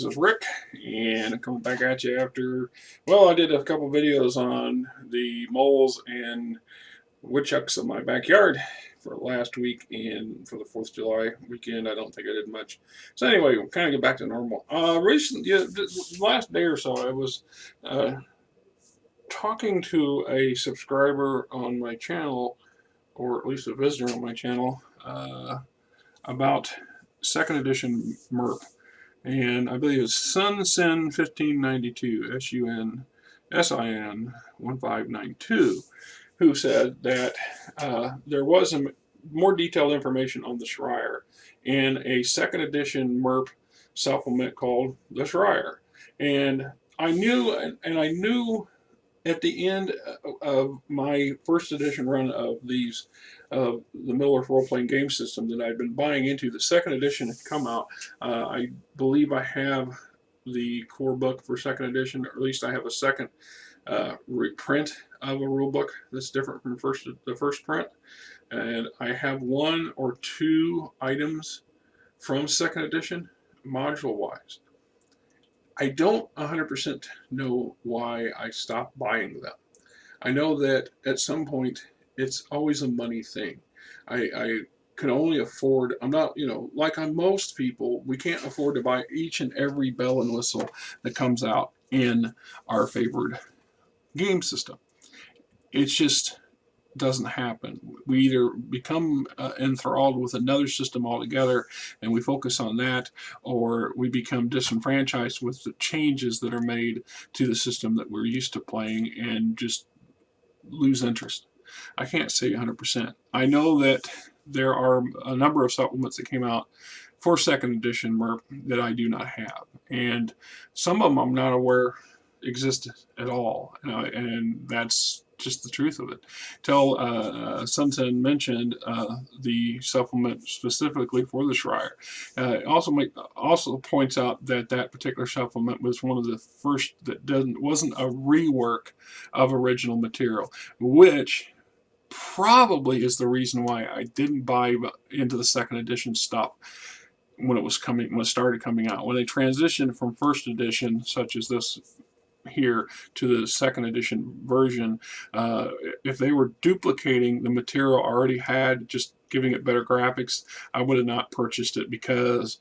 is Rick, and I'm coming back at you after, well, I did a couple videos on the moles and woodchucks in my backyard for last week, and for the 4th of July weekend, I don't think I did much. So anyway, we'll kind of get back to normal. Recently, yeah, the last day or so, I was talking to a subscriber on my channel, or at least a visitor on my channel, about 2nd edition MERP. And I believe it's SunSin 1592, SUNSIN 1592, who said that there was more detailed information on the Schreier in a 2nd edition MERP supplement called the Schreier. And I knew at the end of my 1st edition run of these, the Middle-earth role-playing game system that I'd been buying into, the 2nd edition had come out. I believe I have the core book for 2nd edition, or at least I have a second reprint of a rule book that's different from the first print. And I have 1 or 2 items from 2nd edition, module-wise. I don't 100% know why I stopped buying them. I know that at some point it's always a money thing. I can only afford, I'm not, like on most people, we can't afford to buy each and every bell and whistle that comes out in our favored game system. It's just doesn't happen. We either become enthralled with another system altogether and we focus on that, or we become disenfranchised with the changes that are made to the system that we're used to playing and just lose interest. I can't say 100%. I know that there are a number of supplements that came out for 2nd edition MERP that I do not have, and some of them I'm not aware exist at all, and that's just the truth of it. Till Sunsen mentioned the supplement specifically for the Schreier. Also points out that that particular supplement was one of the first that wasn't a rework of original material, which probably is the reason why I didn't buy into the 2nd edition stuff when it started coming out. When they transitioned from 1st edition, such as this here, to the 2nd edition version, if they were duplicating the material I already had, just giving it better graphics, I would have not purchased it, because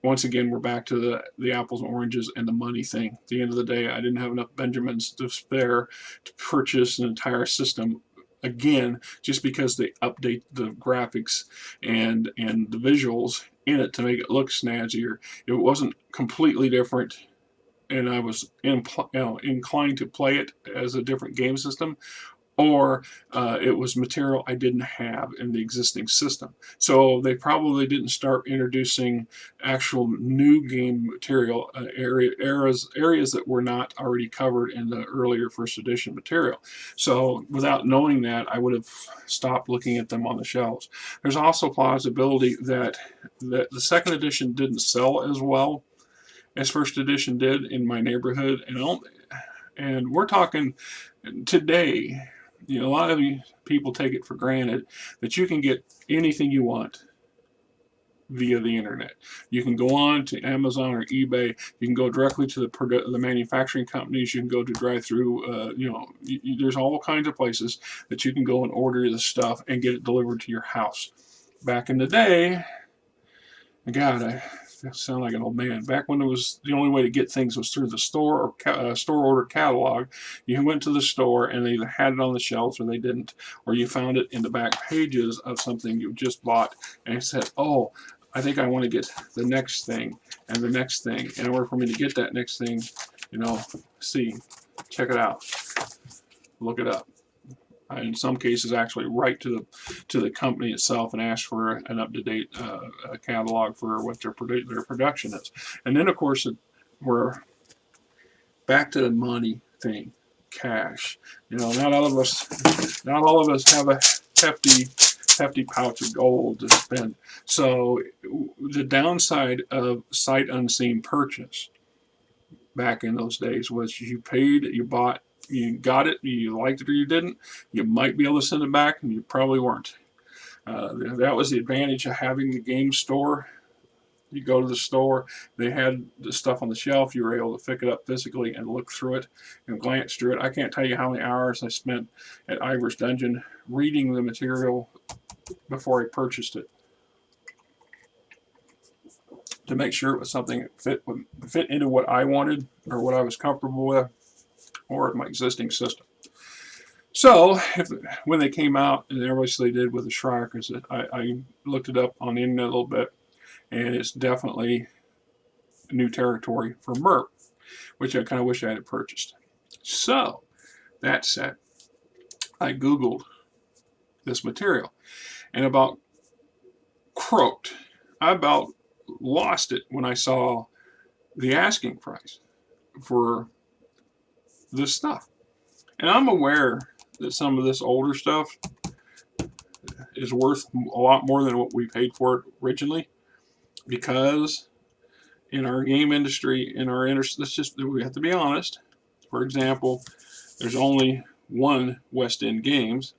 once again we're back to the apples and oranges and the money thing. At the end of the day, I didn't have enough Benjamins to spare to purchase an entire system again, just because they update the graphics and the visuals in it to make it look snazzier. It wasn't completely different, and I was inclined to play it as a different game system, or it was material I didn't have in the existing system. So they probably didn't start introducing actual new game material, areas that were not already covered in the earlier 1st edition material. So without knowing that, I would have stopped looking at them on the shelves. There's also plausibility that the 2nd edition didn't sell as well as 1st edition did in my neighborhood, and we're talking today. A lot of people take it for granted that you can get anything you want via the internet. You can go on to Amazon or eBay. You can go directly to the manufacturing companies. You can go to drive-through. There's all kinds of places that you can go and order the stuff and get it delivered to your house. Back in the day, God, I sound like an old man. Back when it was the only way to get things was through the store or store order catalog. You went to the store and they either had it on the shelves or they didn't, or you found it in the back pages of something you just bought and said, "Oh, I think I want to get the next thing and the next thing." In order for me to get that next thing, check it out, look it up. In some cases, actually write to the company itself and ask for an up-to-date catalog for what their production is. And then, of course, we're back to the money thing, cash. Not all of us have a hefty pouch of gold to spend. So the downside of sight unseen purchase back in those days was you paid, you bought, you got it, you liked it or you didn't. You might be able to send it back, and you probably weren't. That was the advantage of having the game store. You go to the store, they had the stuff on the shelf. You were able to pick it up physically and look through it and glance through it. I can't tell you how many hours I spent at Ivors Dungeon reading the material before I purchased it, to make sure it was something that fit into what I wanted or what I was comfortable with or my existing system. So when they came out, and obviously they did with the Schreier, because I looked it up on the internet a little bit, and it's definitely new territory for MERP, which I kind of wish I had purchased. So that said, I Googled this material and about croaked. I about lost it when I saw the asking price for this stuff. And I'm aware that some of this older stuff is worth a lot more than what we paid for it originally, because in our game industry, we have to be honest. For example, there's only one West End Games,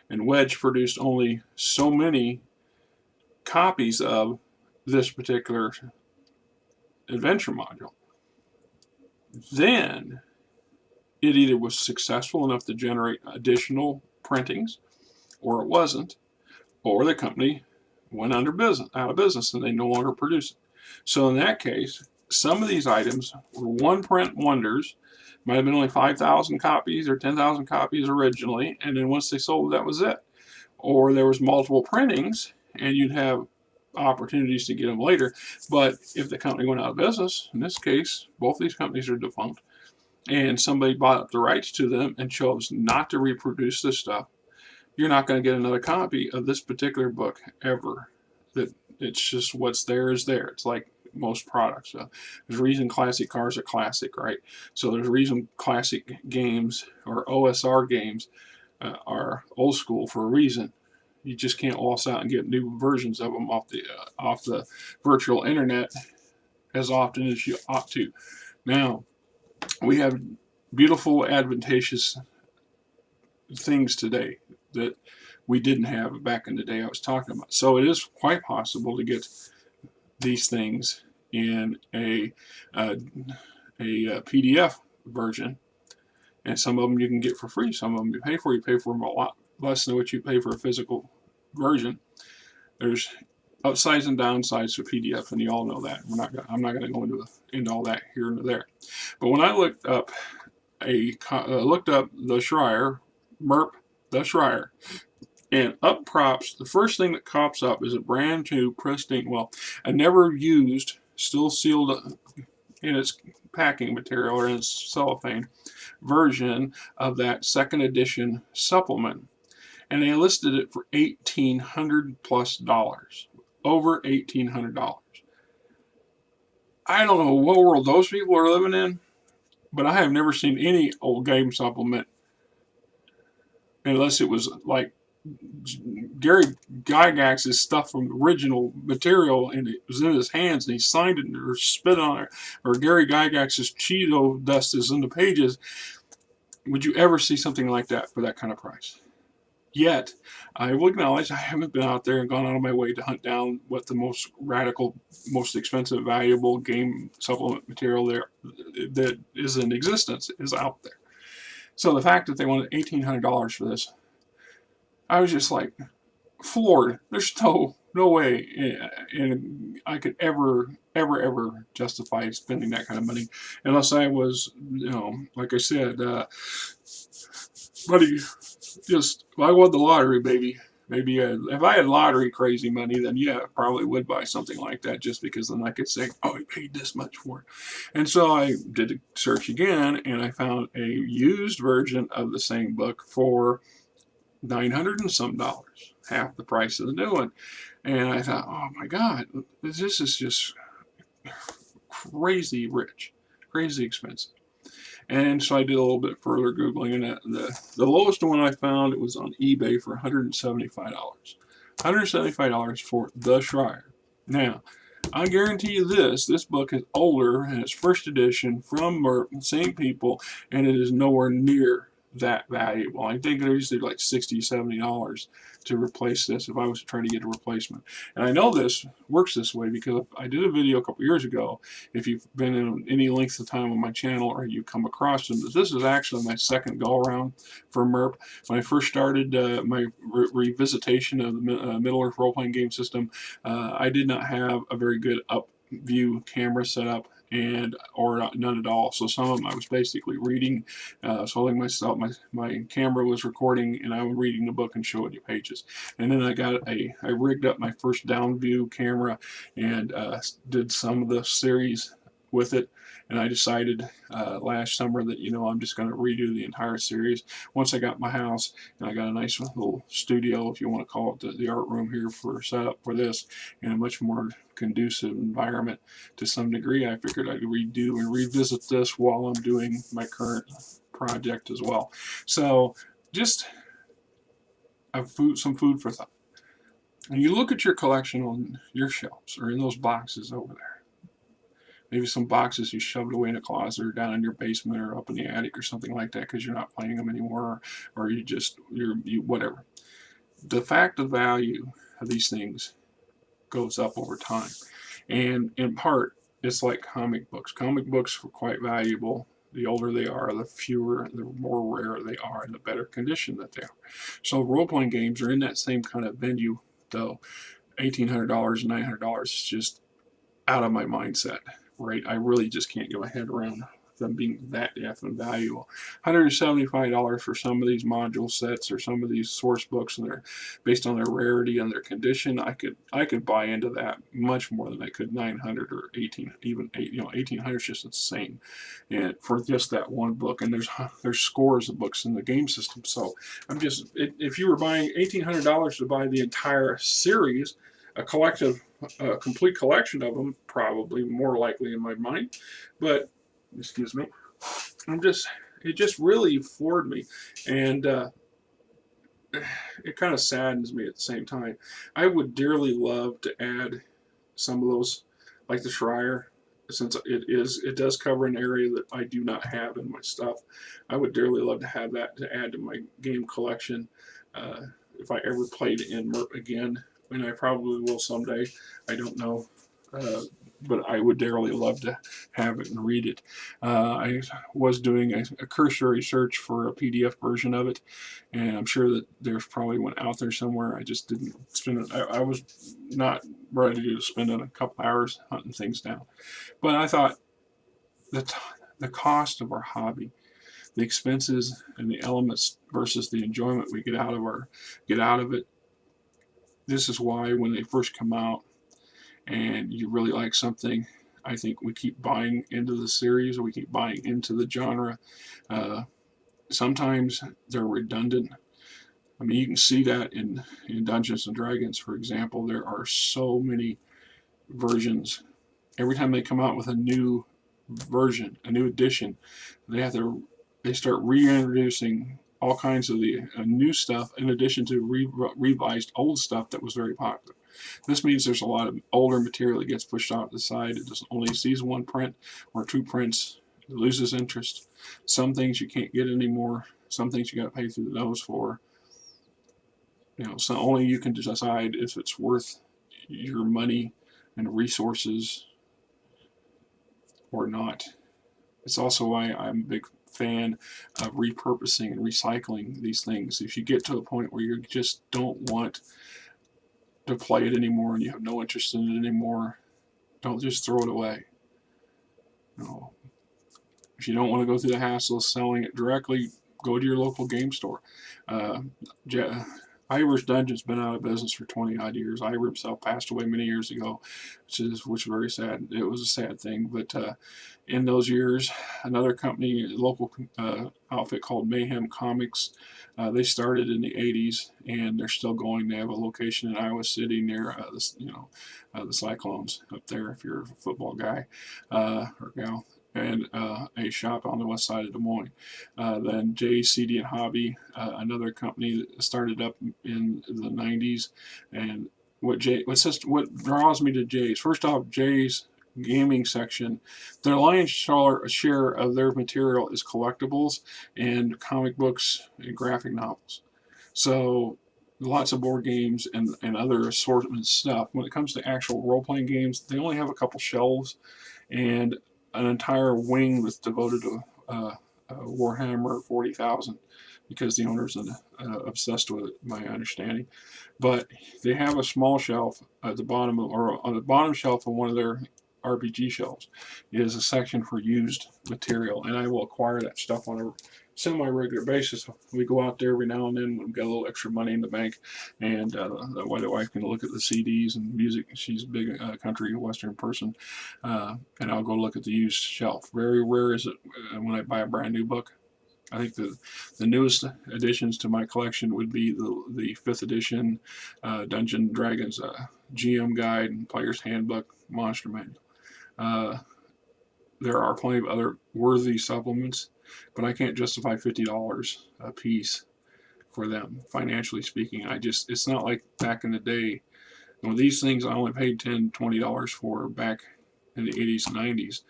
and Wedge produced only so many copies of this particular adventure module. Then it either was successful enough to generate additional printings, or it wasn't, or the company went out of business, and they no longer produce it. So in that case, some of these items were one print wonders. Might have been only 5,000 copies or 10,000 copies originally, and then once they sold, that was it. Or there was multiple printings, and you'd have opportunities to get them later. But if the company went out of business, in this case, both these companies are defunct, and somebody bought up the rights to them and chose not to reproduce this stuff, you're not going to get another copy of this particular book ever. That it's just what's there is there. It's like most products. There's a reason classic cars are classic, right? So there's a reason classic games or OSR games are old school for a reason. You just can't waltz out and get new versions of them off the virtual internet as often as you ought to. Now, we have beautiful, advantageous things today that we didn't have back in the day I was talking about. So it is quite possible to get these things in a PDF version, and some of them you can get for free. Some of them you pay for. You pay for them a lot less than what you pay for a physical version. There's upsides and downsides to PDF, and you all know that. I'm not going to go into all that here and there. But when I looked up the Schreier, MERP, the Schreier, and up props, the first thing that pops up is a brand new, pristine, well, a never used, still sealed in its packing material or in its cellophane version of that second edition supplement. And they listed it for $1,800 plus, over $1,800. I don't know what world those people are living in, but I have never seen any old game supplement, unless it was like Gary Gygax's stuff from the original material, and it was in his hands and he signed it or spit on it, or Gary Gygax's Cheeto dust is in the pages. Would you ever see something like that for that kind of price? Yet, I will acknowledge I haven't been out there and gone out of my way to hunt down what the most radical, most expensive, valuable game supplement material there that is in existence is out there. So the fact that they wanted $1,800 for this, I was just like floored. There's no way and I could ever justify spending that kind of money unless I was, like I said, buddy, just if I won the lottery, baby. Maybe if I had lottery crazy money, then yeah, I probably would buy something like that, just because then I could say, oh, I paid this much for it. And so I did a search again, and I found a used version of the same book for $900 and some, half the price of the new one. And I thought, oh my God, this is just crazy rich, crazy expensive. And so I did a little bit further Googling, and the lowest one I found, it was on eBay for $175. $175 for the Schreier. Now, I guarantee you this book is older, and it's first edition from MERP, same people, and it is nowhere near that valuable. I think they're usually like $60, $70 to replace this if I was to try to get a replacement. And I know this works this way because I did a video a couple years ago. If you've been in any length of time on my channel or you come across them, this is actually my second go around for MERP. When I first started my revisitation of the Middle Earth role-playing game system, I did not have a very good up view camera set up, and or none at all. So some of them I was basically reading, holding myself, my camera was recording, and I was reading the book and showing you pages. And then I rigged up my first down view camera and did some of the series with it. And I decided last summer that, you know, I'm just going to redo the entire series. Once I got my house and I got a nice little studio, if you want to call it, the art room here for setup for this, in a much more conducive environment to some degree, I figured I'd redo and revisit this while I'm doing my current project as well. So just some food for thought. When you look at your collection on your shelves or in those boxes over there, maybe some boxes you shoved away in a closet or down in your basement or up in the attic or something like that because you're not playing them anymore, or you whatever. The fact of value of these things goes up over time. And in part, it's like comic books. Comic books were quite valuable. The older they are, the fewer, the more rare they are, and the better condition that they are. So role-playing games are in that same kind of venue, though. $1,800 and $900 is just out of my mindset, right? I really just can't get my head around them being that effing valuable. $175 for some of these module sets or some of these source books, and they're based on their rarity and their condition. I could buy into that much more than I could 900 or 18, even 8. You know, 1,800 is just insane, and for just that one book. And there's scores of books in the game system. So I'm just, if you were buying $1,800 to buy the entire series, a complete collection of them, probably more likely in my mind. But excuse me, it just really floored me, and it kind of saddens me at the same time. I would dearly love to add some of those, like the Schreier, since it does cover an area that I do not have in my stuff. I would dearly love to have that to add to my game collection if I ever played in MERP again, and I probably will someday. I don't know. But I would dearly love to have it and read it. I was doing a cursory search for a PDF version of it, and I'm sure that there's probably one out there somewhere. I just didn't spend it. I was not ready to spend a couple hours hunting things down. But I thought the cost of our hobby, the expenses and the elements versus the enjoyment we get out of it. This is why when they first come out, and you really like something, I think we keep buying into the series, or we keep buying into the genre. Sometimes they're redundant. I mean, you can see that in Dungeons and Dragons, for example. There are so many versions. Every time they come out with a new version, a new edition, they start reintroducing all kinds of the new stuff in addition to revised old stuff that was very popular. This means there's a lot of older material that gets pushed off to the side. It just only sees one print or two prints. It loses interest. Some things you can't get anymore. Some things you got to pay through the nose for. You know, so only you can decide if it's worth your money and resources or not. It's also why I'm a big fan of repurposing and recycling these things. If you get to a point where you just don't want to play it anymore and you have no interest in it anymore, don't just throw it away. No. If you don't want to go through the hassle of selling it directly, go to your local game store. Ivors Dungeon's been out of business for 20 odd years. Ivor himself passed away many years ago, which was very sad. It was a sad thing, but in those years, another company, a local outfit called Mayhem Comics, they started in the 80s, and they're still going. They have a location in Iowa City near the Cyclones up there, if you're a football guy or gal, and a shop on the west side of Des Moines. Then Jay's CD and Hobby, another company that started up in the 90s. And what draws me to Jay's, first off, Jay's gaming section, their lion's share of their material is collectibles and comic books and graphic novels. So lots of board games and other assortment stuff. When it comes to actual role-playing games, they only have a couple shelves and an entire wing that's devoted to Warhammer 40,000 because the owner's obsessed with it, my understanding. But they have a small shelf at the bottom, or on the bottom shelf of one of their RPG shelves is a section for used material, and I will acquire that stuff on a semi-regular basis. We go out there every now and then when we've got a little extra money in the bank, and the wife can look at the CDs and music. She's a big country western person, and I'll go look at the used shelf. Very rare is it when I buy a brand new book. I think the newest additions to my collection would be the 5th edition Dungeon Dragons GM Guide and Player's Handbook Monster Manual. There are plenty of other worthy supplements, but I can't justify $50 a piece for them, financially speaking. It's not like back in the day. You know, these things I only paid $10, $20 for back in the 80s and 90s,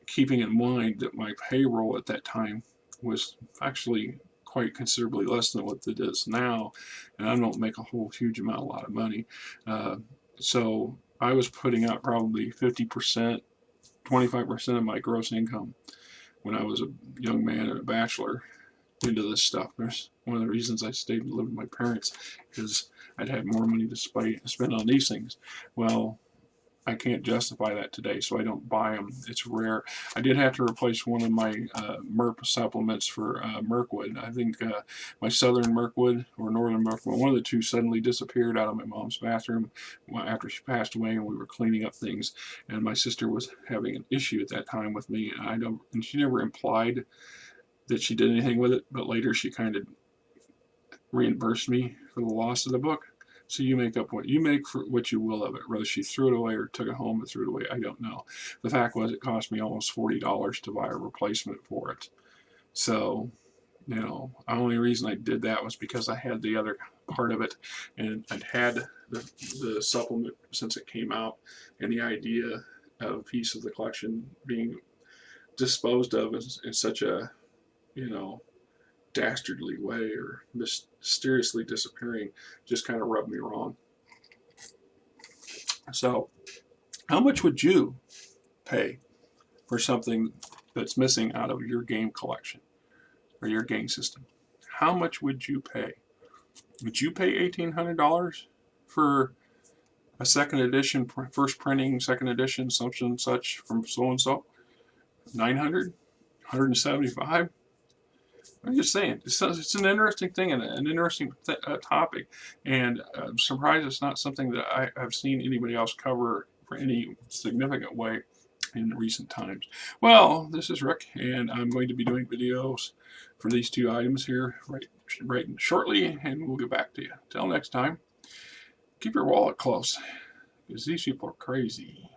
keeping in mind that my payroll at that time was actually quite considerably less than what it is now, and I don't make a huge amount, a lot of money. So I was putting out probably 50%, 25% of my gross income when I was a young man and a bachelor into this stuff. There's one of the reasons I stayed and lived with my parents, because I'd had more money to spend on these things. Well, I can't justify that today, so I don't buy them. It's rare. I did have to replace one of my MERP supplements for Mirkwood. I think my Southern Mirkwood or Northern Mirkwood, one of the two, suddenly disappeared out of my mom's bathroom after she passed away, and we were cleaning up things. And my sister was having an issue at that time with me, and she never implied that she did anything with it, but later she kind of reimbursed me for the loss of the book. So you make for what you will of it. Whether she threw it away or took it home and threw it away, I don't know. The fact was, it cost me almost $40 to buy a replacement for it. So, the only reason I did that was because I had the other part of it, and I'd had the supplement since it came out, and the idea of a piece of the collection being disposed of in such a, dastardly way or mysteriously disappearing just kind of rubbed me wrong. So, how much would you pay for something that's missing out of your game collection or your game system? How much would you pay? Would you pay $1,800 for a second edition, first printing, second edition, such and such from so and so? $900? $175? I'm just saying, it's an interesting thing and an interesting topic, and I'm surprised it's not something that I've seen anybody else cover for any significant way in recent times. Well, this is Rick, and I'm going to be doing videos for these two items here right shortly, and we'll get back to you. Till next time, keep your wallet close, because these people are crazy.